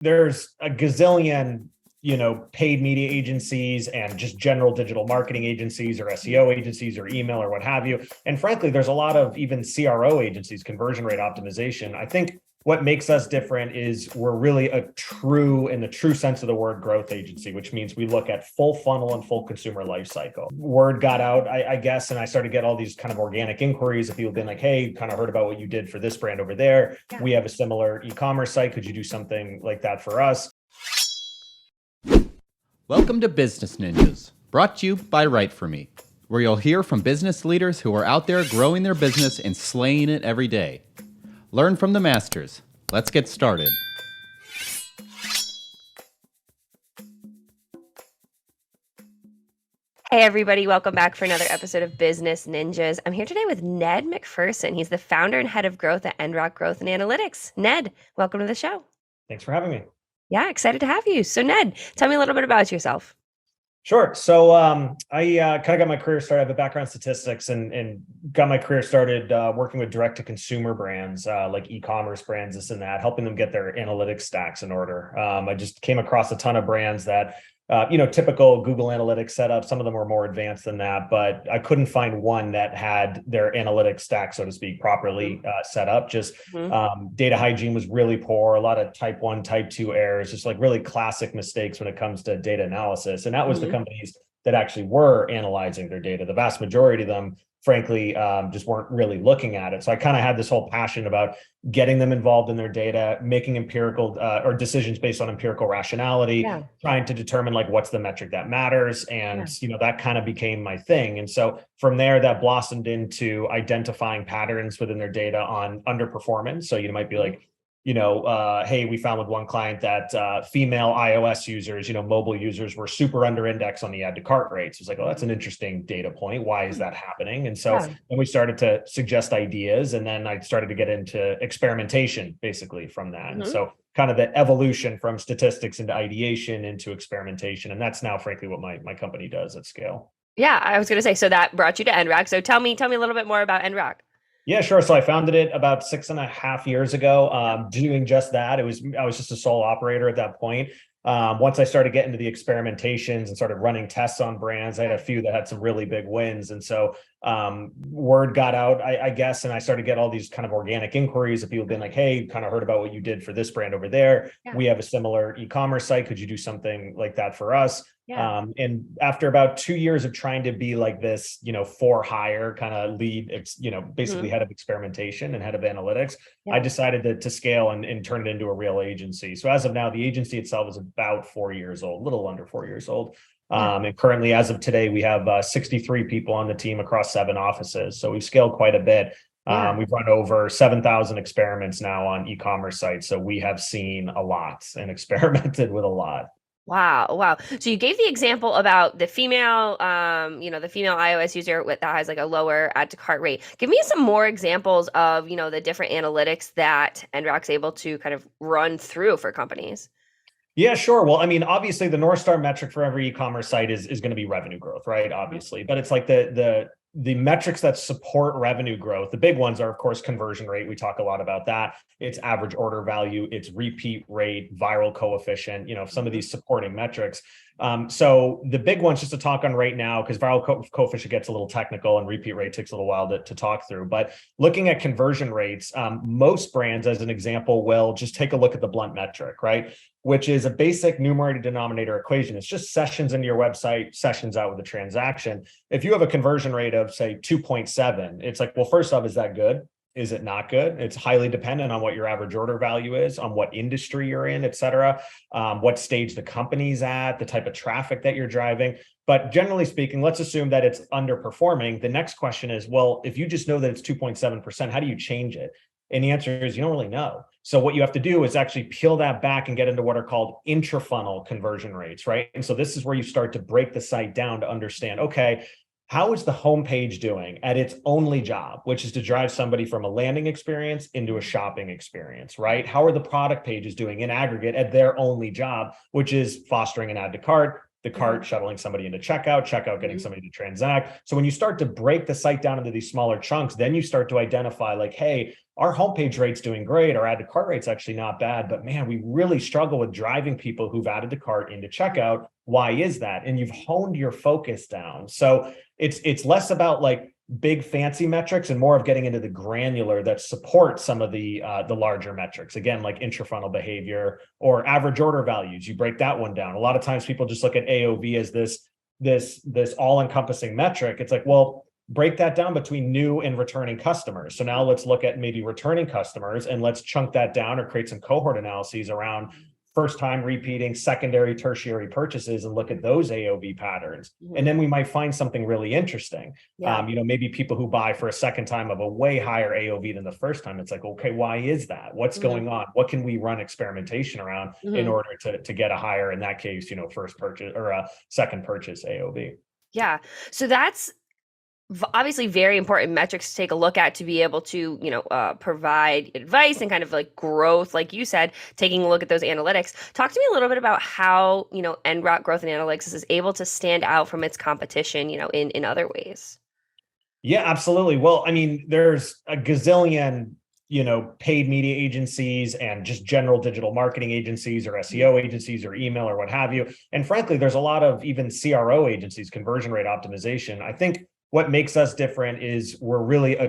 there's a gazillion, paid media agencies and just general digital marketing agencies or SEO agencies or email or what have you. And frankly, there's a lot of even CRO agencies, conversion rate optimization. I think what makes us different is we're really in the true sense of the word, growth agency, which means we look at full funnel and full consumer life cycle. Word got out, I guess, and I started to get all these kind of organic inquiries of people being like, hey, kind of heard about what you did for this brand over there. Yeah. We have a similar e-commerce site. Could you do something like that for us? Welcome to Business Ninjas, brought to you by WriteForMe, where you'll hear from business leaders who are out there growing their business and slaying it every day. Learn from the masters. Let's get started. Hey everybody, welcome back for another episode of Business Ninjas. I'm here today with Ned MacPherson. He's the founder and head of growth at Endrock Growth and Analytics. Ned, welcome to the show. Thanks for having me. Yeah, excited to have you. So Ned, tell me a little bit about yourself. Sure. So I kind of got my career started. I have a background in statistics and got my career started working with direct-to-consumer brands like e-commerce brands, this and that, helping them get their analytics stacks in order. I just came across a ton of brands that, typical Google Analytics setup. Some of them were more advanced than that, but I couldn't find one that had their analytics stack, so to speak, properly set up. Just data hygiene was really poor. A lot of type 1, type 2 errors, just like really classic mistakes when it comes to data analysis. And that was the companies that actually were analyzing their data. The vast majority of them, frankly, just weren't really looking at it. So I kind of had this whole passion about getting them involved in their data, making empirical or decisions based on empirical rationality, trying to determine like what's the metric that matters. And, that kind of became my thing. And so from there, that blossomed into identifying patterns within their data on underperformance. So you might be like, hey, we found with one client that female iOS users, mobile users were super under index on the add to cart rates. It's like, oh, that's an interesting data point. Why is that happening? And so then we started to suggest ideas, and then I started to get into experimentation basically from that. And so kind of the evolution from statistics into ideation into experimentation. And that's now frankly what my company does at scale. Yeah, I was going to say, so that brought you to Endrock. So tell me a little bit more about Endrock. Yeah, sure. So I founded it about 6.5 years ago, doing just that. I was just a sole operator at that point. Once I started getting into the experimentations and started running tests on brands, I had a few that had some really big wins. And so word got out, I guess, and I started to get all these kind of organic inquiries of people being like, hey, kind of heard about what you did for this brand over there. Yeah. We have a similar e-commerce site. Could you do something like that for us? Yeah. And after about 2 years of trying to be like this, for hire kind of lead, basically head of experimentation and head of analytics, I decided to scale and turn it into a real agency. So as of now, the agency itself is about 4 years old, a little under 4 years old. And currently, as of today, we have 63 people on the team across 7 offices. So we've scaled quite a bit. We've run over 7,000 experiments now on e-commerce sites. So we have seen a lot and experimented with a lot. Wow. So you gave the example about the female, the female iOS user that has like a lower add to cart rate. Give me some more examples of, the different analytics that Endrock's able to kind of run through for companies. Yeah, sure. Well, I mean, obviously the North Star metric for every e-commerce site is going to be revenue growth, right? Obviously, but it's like the metrics that support revenue growth. The big ones are, of course, conversion rate. We talk a lot about that. It's average order value, it's repeat rate, viral coefficient, some of these supporting metrics. So the big ones just to talk on right now, because viral coefficient gets a little technical and repeat rate takes a little while to talk through. But looking at conversion rates, most brands, as an example, will just take a look at the blunt metric, right? Which is a basic numerator denominator equation. It's just sessions into your website, sessions out with a transaction. If you have a conversion rate of say 2.7, it's like, well, first off, is that good? Is it not good? It's highly dependent on what your average order value is, on what industry you're in, et cetera, what stage the company's at, the type of traffic that you're driving. But generally speaking, let's assume that it's underperforming. The next question is, well, if you just know that it's 2.7%, how do you change it? And the answer is you don't really know. So what you have to do is actually peel that back and get into what are called intra-funnel conversion rates, right? And so this is where you start to break the site down to understand, okay, how is the homepage doing at its only job, which is to drive somebody from a landing experience into a shopping experience, right? How are the product pages doing in aggregate at their only job, which is fostering an add to cart, the cart shuttling somebody into checkout getting somebody to transact. So when you start to break the site down into these smaller chunks, then you start to identify like, hey, our homepage rate's doing great. Our add to cart rate's actually not bad, but man, we really struggle with driving people who've added to cart into checkout. Why is that? And you've honed your focus down. So it's less about like big fancy metrics and more of getting into the granular that supports some of the larger metrics. Again, like intrafunnel behavior or average order values. You break that one down. A lot of times people just look at AOV as this all-encompassing metric. It's like, well, break that down between new and returning customers. So now let's look at maybe returning customers and let's chunk that down or create some cohort analyses around first time repeating, secondary, tertiary purchases and look at those AOV patterns. And then we might find something really interesting. Maybe people who buy for a second time of a way higher AOV than the first time. It's like, okay, why is that? What's going on? What can we run experimentation around in order to get a higher, in that case, first purchase or a second purchase AOV? Yeah. So that's obviously very important metrics to take a look at to be able to, provide advice and kind of like growth, like you said, taking a look at those analytics. Talk to me a little bit about how, Endrock Growth and Analytics is able to stand out from its competition, in other ways. Yeah, absolutely. Well, I mean, there's a gazillion, paid media agencies and just general digital marketing agencies or SEO agencies or email or what have you. And frankly, there's a lot of even CRO agencies, conversion rate optimization. I think what makes us different is we're really in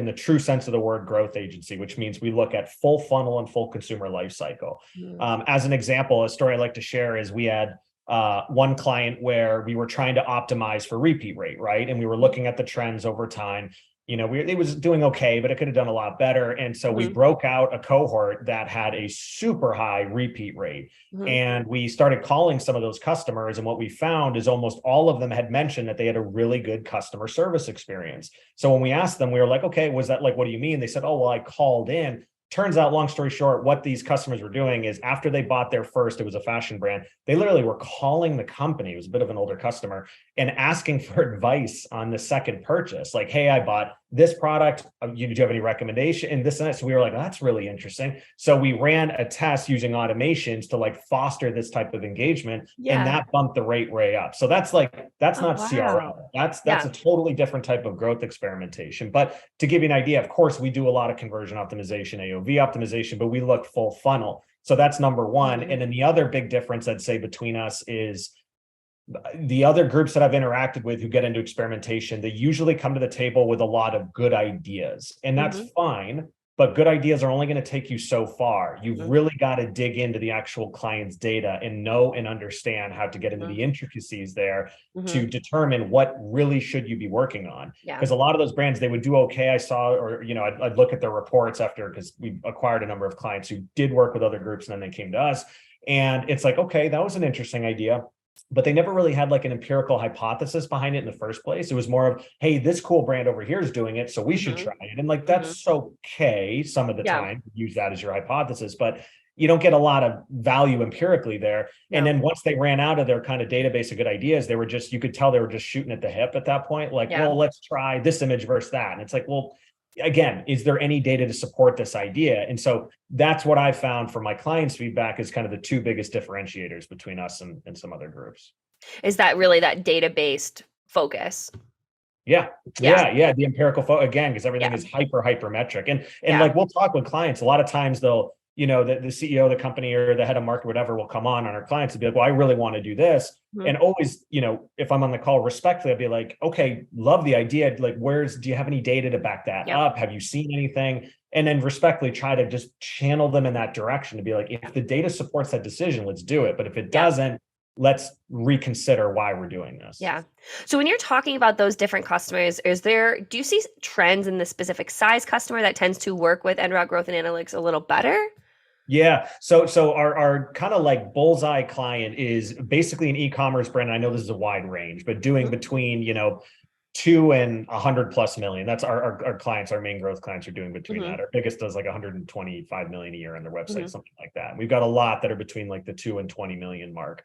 the true sense of the word, growth agency, which means we look at full funnel and full consumer life cycle. As an example, a story I like to share is we had one client where we were trying to optimize for repeat rate, right? And we were looking at the trends over time. It was doing okay, but it could have done a lot better. And so we broke out a cohort that had a super high repeat rate. And we started calling some of those customers. And what we found is almost all of them had mentioned that they had a really good customer service experience. So when we asked them, we were like, okay, was that like, what do you mean? They said, oh, well, I called in. Turns out, long story short, what these customers were doing is after they bought their first, it was a fashion brand, they literally were calling the company, it was a bit of an older customer, and asking for advice on the second purchase. Like, hey, I bought this product. Do you have any recommendation? And this and that. So we were like, oh, that's really interesting. So we ran a test using automations to like foster this type of engagement. And that bumped the rate way up. So that's not CRO. That's a totally different type of growth experimentation. But to give you an idea, of course, we do a lot of conversion optimization, AOV optimization, but we look full funnel. So that's number one. And then the other big difference I'd say between us is the other groups that I've interacted with who get into experimentation, they usually come to the table with a lot of good ideas, and that's fine. But good ideas are only going to take you so far. You've really got to dig into the actual client's data and know and understand how to get into the intricacies there to determine what really should you be working on. Because a lot of those brands, they would do okay. I saw, or, I'd look at their reports after, because we acquired a number of clients who did work with other groups and then they came to us. And it's like, okay, that was an interesting idea. But they never really had like an empirical hypothesis behind it in the first place. It was more of, hey, this cool brand over here is doing it, so we should try it. And like, that's okay some of the time, use that as your hypothesis, but you don't get a lot of value empirically there. And then once they ran out of their kind of database of good ideas, you could tell they were just shooting at the hip at that point. Like, well, let's try this image versus that. And it's like, well, again, is there any data to support this idea? And so that's what I found from my clients' feedback is kind of the two biggest differentiators between us and some other groups. Is that really that data-based focus? Yeah. The empirical again, because everything is hyper metric. And like, we'll talk with clients. A lot of times they'll, the CEO of the company or the head of market, whatever, will come on our clients and be like, well, I really want to do this. And always, if I'm on the call respectfully, I'd be like, okay, love the idea. Like, do you have any data to back that up? Have you seen anything? And then respectfully try to just channel them in that direction to be like, if the data supports that decision, let's do it. But if it doesn't, let's reconsider why we're doing this. Yeah. So when you're talking about those different customers, do you see trends in the specific size customer that tends to work with Endrock Growth and Analytics a little better? Yeah. So our kind of like bullseye client is basically an e-commerce brand. I know this is a wide range, but doing between, 2 and 100+ million. That's our clients, our main growth clients are doing between that. Our biggest does like 125 million a year on their website, something like that. And we've got a lot that are between like the 2 and 20 million mark.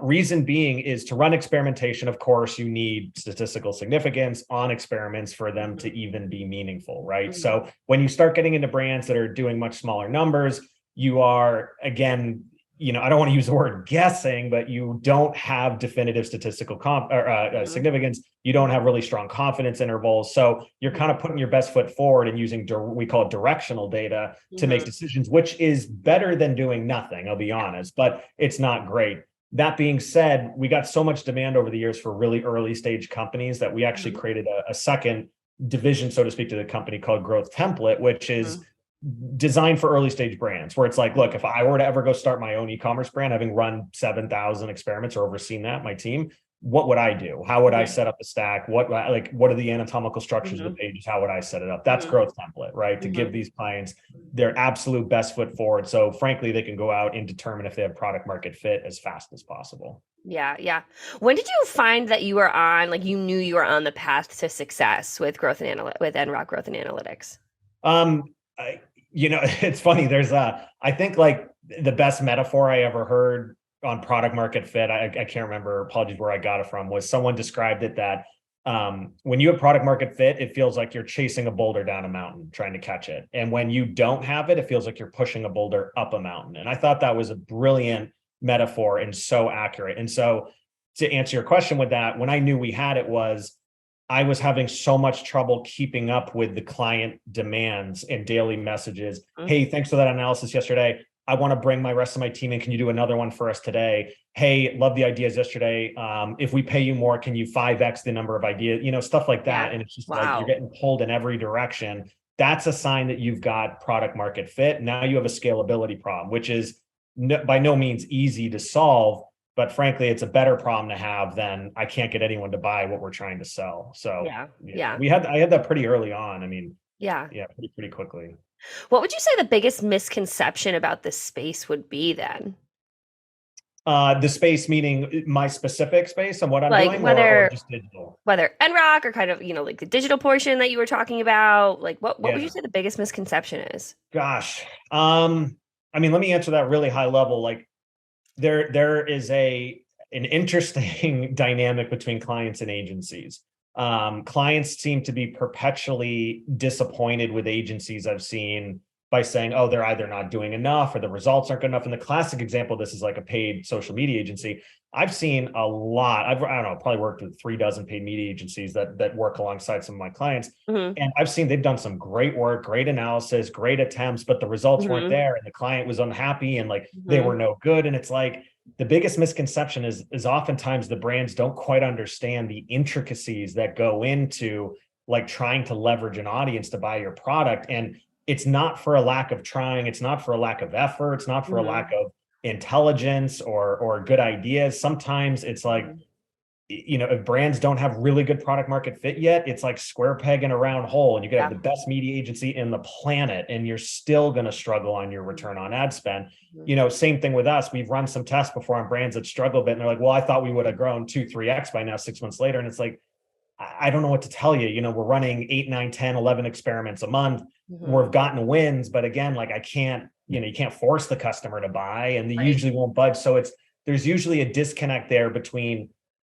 Reason being is to run experimentation. Of course, you need statistical significance on experiments for them to even be meaningful, right? So when you start getting into brands that are doing much smaller numbers, you are, again, I don't want to use the word guessing, but you don't have definitive statistical significance. You don't have really strong confidence intervals. So you're kind of putting your best foot forward and using, we call it directional data to make decisions, which is better than doing nothing, I'll be honest, but it's not great. That being said, we got so much demand over the years for really early stage companies that we actually created a second division, so to speak, to the company called Growth Template, which is designed for early stage brands, where it's like, look, if I were to ever go start my own e-commerce brand, having run 7,000 experiments or overseen that, my team, what would I do? How would I set up the stack? What are the anatomical structures of the pages? How would I set it up? That's Growth Template, right? To give these clients their absolute best foot forward. So frankly, they can go out and determine if they have product market fit as fast as possible. Yeah. When did you find that you were on, like you knew you were on the path to success with with Endrock Growth and Analytics? It's funny. There's I think like the best metaphor I ever heard on product market fit, I can't remember, apologies where I got it from, was someone described it that when you have product market fit, it feels like you're chasing a boulder down a mountain, trying to catch it. And when you don't have it, it feels like you're pushing a boulder up a mountain. And I thought that was a brilliant metaphor and so accurate. And so to answer your question with that, when I knew we had it, I was having so much trouble keeping up with the client demands and daily messages. Hey, thanks for that analysis yesterday. I want to bring my rest of my team in. Can you do another one for us today? Hey, love the ideas yesterday. If we pay you more, can you 5X the number of ideas? Stuff like that. Yeah. And it's just like you're getting pulled in every direction. That's a sign that you've got product market fit. Now you have a scalability problem, which is by no means easy to solve. But frankly, it's a better problem to have than I can't get anyone to buy what we're trying to sell. So I had that pretty early on. I mean, pretty quickly. What would you say the biggest misconception about this space would be then? The space meaning my specific space and what I'm doing, or just digital? Whether Endrock or kind of, like the digital portion that you were talking about, like what would you say the biggest misconception is? Gosh. I mean, let me answer that really high level. Like there is an interesting dynamic between clients and agencies. Clients seem to be perpetually disappointed with agencies I've seen by saying, oh, they're either not doing enough or the results aren't good enough. And the classic example of this is like a paid social media agency. I've seen a lot. I don't know, probably worked with 36 paid media agencies that work alongside some of my clients. And I've seen they've done some great work, great analysis, great attempts, but the results weren't there. And the client was unhappy and like they were no good. And it's like, the biggest misconception is oftentimes the brands don't quite understand the intricacies that go into like trying to leverage an audience to buy your product. And it's not for a lack of trying. It's not for a lack of effort. It's not for a lack of intelligence or good ideas. Sometimes it's like, if brands don't have really good product market fit yet, it's like square peg in a round hole, and you could have the best media agency in the planet and you're still going to struggle on your return on ad spend. Same thing with us. We've run some tests before on brands that struggle a bit and they're like, well, I thought we would have grown 2-3x by now 6 months later. And it's like, I don't know what to tell you. We're running 8, 9, 10, 11 experiments a month. We've gotten wins, but again, like I can't, you can't force the customer to buy, and they usually won't budge. So there's usually a disconnect there between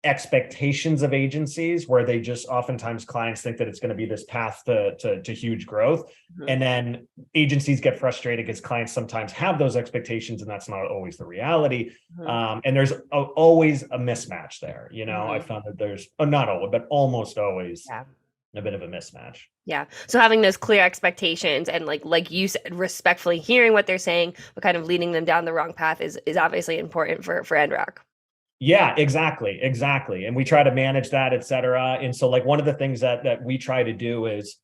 expectations of agencies, where they just oftentimes clients think that it's going to be this path to huge growth. And then agencies get frustrated because clients sometimes have those expectations and that's not always the reality. And there's always a mismatch there. I found that there's not always, but almost always a bit of a mismatch. Yeah. So having those clear expectations and like you said, respectfully hearing what they're saying, but kind of leading them down the wrong path is obviously important for Endrock. Yeah, exactly. And we try to manage that, et cetera. And so like one of the things that we try to do is,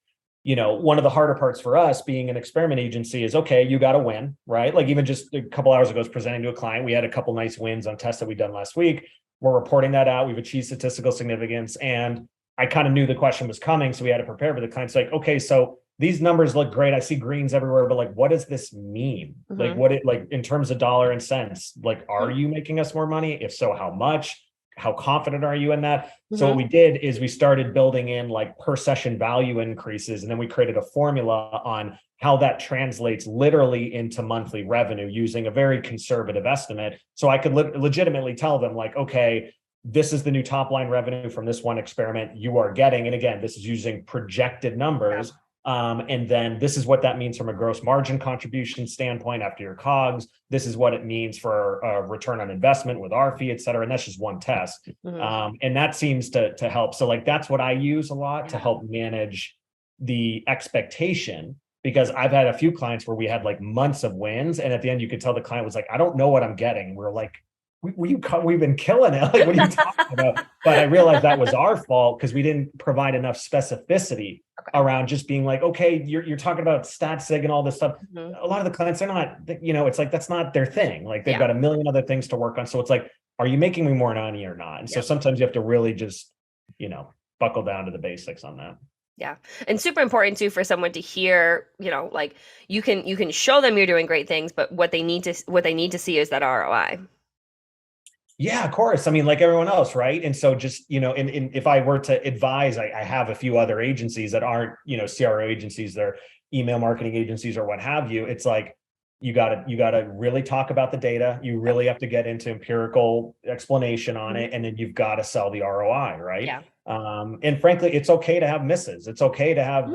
one of the harder parts for us being an experiment agency is, okay, you got to win, right? Like even just a couple hours ago, I was presenting to a client. We had a couple nice wins on tests that we've done last week. We're reporting that out. We've achieved statistical significance. And I kind of knew the question was coming. So we had to prepare for the client's like, okay, so these numbers look great. I see greens everywhere, but like, what does this mean? Like in terms of dollar and cents, like, are you making us more money? If so, how much? How confident are you in that? So what we did is we started building in like per session value increases. And then we created a formula on how that translates literally into monthly revenue using a very conservative estimate. So I could legitimately tell them like, okay, this is the new top line revenue from this one experiment you are getting. And again, this is using projected numbers. And then this is what that means from a gross margin contribution standpoint after your COGS. This is what it means for a return on investment with our fee, et cetera. And that's just one test. And that seems to help. So like, that's what I use a lot to help manage the expectation, because I've had a few clients where we had like months of wins. And at the end, you could tell the client was like, I don't know what I'm getting. We're like, we've been killing it. Like, what are you talking about? But I realized that was our fault because we didn't provide enough specificity around just being like, okay, you're talking about stat sig and all this stuff. A lot of the clients are not, it's like, that's not their thing. Like they've got a million other things to work on. So it's like, are you making me more money or not? And so sometimes you have to really just, buckle down to the basics on that. Yeah. And super important too for someone to hear, like you can show them you're doing great things, but what they need to see is that ROI. Yeah, of course. I mean, like everyone else, right? And so just, if I were to advise, I have a few other agencies that aren't, CRO agencies, they're email marketing agencies or what have you. It's like, you gotta really talk about the data. You really have to get into empirical explanation on it. And then you've got to sell the ROI, right? Yeah. And frankly, it's okay to have misses. It's okay to have,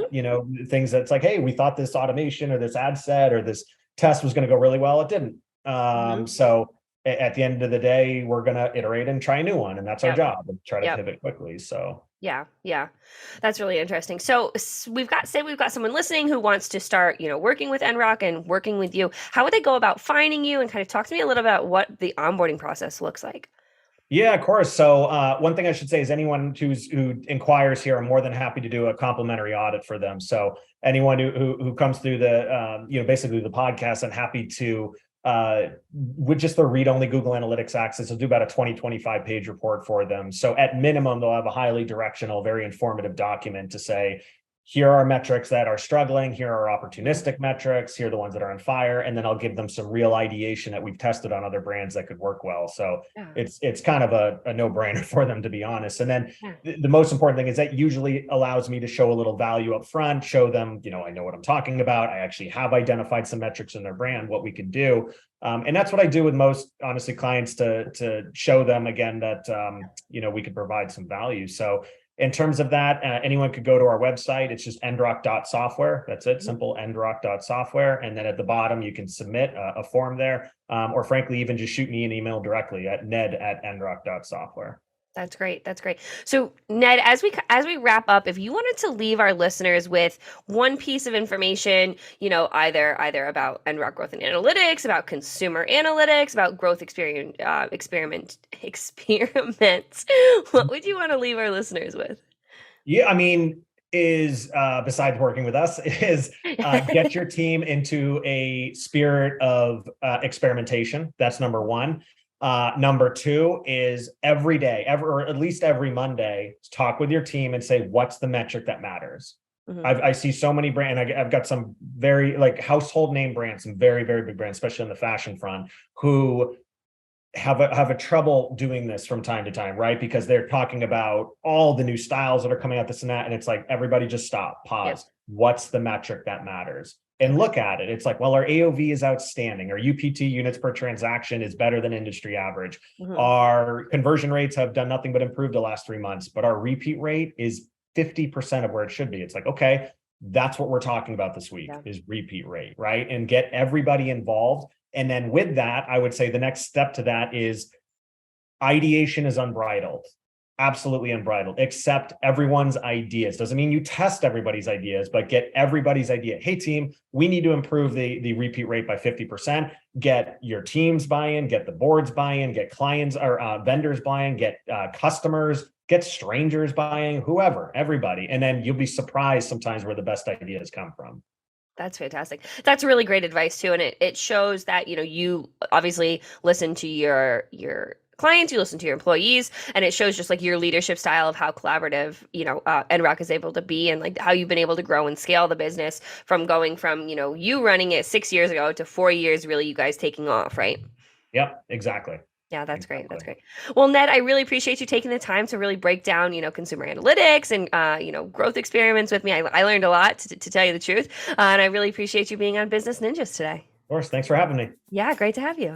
things that's like, hey, we thought this automation or this ad set or this test was going to go really well. It didn't. So at the end of the day, we're going to iterate and try a new one. And that's our job, and try to pivot quickly. So yeah, that's really interesting. So we've got someone listening who wants to start, working with Endrock and working with you. How would they go about finding you? And kind of talk to me a little about what the onboarding process looks like. Yeah, of course. So one thing I should say is anyone who inquires here, I'm more than happy to do a complimentary audit for them. So anyone who comes through the, basically the podcast, I'm happy to, with just the read-only Google Analytics access, I'll do about a 25 page report for them. So at minimum, they'll have a highly directional, very informative document to say, here are metrics that are struggling, here are opportunistic metrics, here are the ones that are on fire, and then I'll give them some real ideation that we've tested on other brands that could work well. So it's kind of a no-brainer for them, to be honest. And then the most important thing is that usually allows me to show a little value up front, show them, I know what I'm talking about. I actually have identified some metrics in their brand, what we can do. And that's what I do with most, honestly, clients to show them again that, we could provide some value. So in terms of that, anyone could go to our website. It's just endrock.software. That's it. Simple, endrock.software. And then at the bottom, you can submit a form there, or frankly, even just shoot me an email directly at ned@endrock.software. That's great. That's great. So Ned, as we wrap up, if you wanted to leave our listeners with one piece of information, either about Endrock growth and analytics, about consumer analytics, about growth experiments, what would you want to leave our listeners with? Yeah, I mean, besides working with us, get your team into a spirit of experimentation. That's number one. Number two is every day, or at least every Monday, talk with your team and say, what's the metric that matters? I see so many brands, I've got some very household name brands, some very, very big brands, especially on the fashion front, who have a trouble doing this from time to time, right? Because they're talking about all the new styles that are coming out, this and that. And it's like, everybody just stop, pause. Yep. What's the metric that matters? And look at it. It's like, well, our AOV is outstanding. Our UPT, units per transaction, is better than industry average. Our conversion rates have done nothing but improve the last 3 months, but our repeat rate is 50% of where it should be. It's like, okay, that's what we're talking about this week is repeat rate, right? And get everybody involved. And then with that, I would say the next step to that is ideation is unbridled. Absolutely unbridled. Accept everyone's ideas. Doesn't mean you test everybody's ideas, but get everybody's idea. Hey team, we need to improve the repeat rate by 50%. Get your team's buy-in, get the board's buy-in, get clients or vendors buy-in, get customers, get strangers buying, whoever, everybody. And then you'll be surprised sometimes where the best ideas come from. That's fantastic. That's really great advice too. And it shows that, you obviously listen to your clients, you listen to your employees, and it shows just like your leadership style of how collaborative, Endrock is able to be, and like how you've been able to grow and scale the business from going from, you running it 6 years ago to 4 years, really you guys taking off, right? Yep, exactly. Yeah, that's great. That's great. Well, Ned, I really appreciate you taking the time to really break down, consumer analytics and, growth experiments with me. I learned a lot, to tell you the truth. And I really appreciate you being on Business Ninjas today. Of course. Thanks for having me. Yeah, great to have you.